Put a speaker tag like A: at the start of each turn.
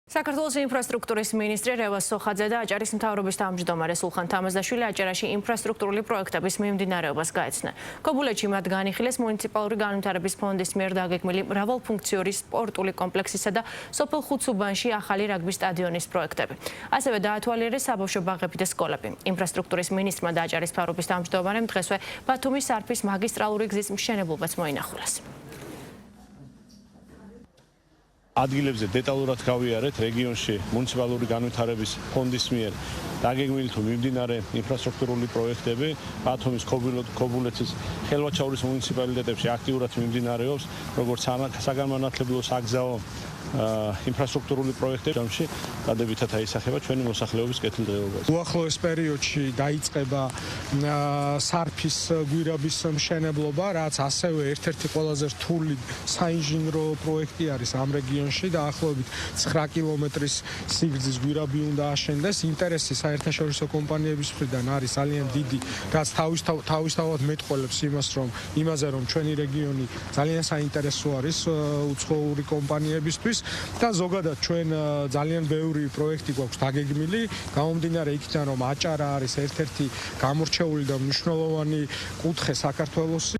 A: საქართველოს ინფრასტრუქტურის მინისტრი რევაზ სოხაძე და აჭარის მთავრობის თავმჯდომარე სულხან თამაზაშვილი აჭარაში ინფრასტრუქტურული პროექტების მიმდინარეობას გაეცნენ. ქობულეთში მათ განიხილეს მუნიციპალური განვითარების ფონდის მიერ დაგეგმილი მრავალფუნქციური სპორტული კომპლექსისა და სოფელ ხუთსუბანში ახალი რაგბის სტადიონის პროექტები. ასევე დაათვალიერეს საბავშვო ბაღები და სკოლები. ინფრასტრუქტურის მინისტრმა და აჭარის მთავრობის თავმჯდომარემ დღესვე ბათუმის სარფის მაგისტრალური გზის მშენებლობაც მოინახულეს.
B: ადგილებზე დეტალურად გავიარეთ რეგიონში მუნიციპალური განვითარების ფონდის მიერ დაგეგმილი თუ მიმდინარე ინფრასტრუქტურული პროექტები ბათუმის ქობულეთის ხელვაჩაურის მუნიციპალიტეტებში აქტიურად მიმდინარეობს, როგორც საგანმანათლებლო საგზაო ინფრასტრუქტურული პროექტებში დადებითად აისახება ჩვენი მოსახლეობის კეთილდღეობაზე.
C: უახლოეს პერიოდში დაიწყება სარფის გვირაბის მშენებლობა, რაც ასევე ერთ-ერთი ყველაზე რთული საინჟინრო პროექტი არის ამ რეგიონში. დაახლოებით 9 კილომეტრის სიგრძის გვირაბი უნდა აშენდეს. ინტერესი საერთაშორისო კომპანიების მხრიდან არის ძალიან დიდი, რაც თავისთავად მეტყველებს იმაზე, რომ ჩვენი რეგიონი ძალიან საინტერესო არის უცხოური კომპანიებისთვის და ზოგადად ჩვენ ძალიან ბევრი პროექტი გვაქვს დაგეგმილი. გამომდინარე იქიდან, რომ აჭარა არის ერთ-ერთი გამორჩეული და მნიშვნელოვანი კუთხე საქართველოს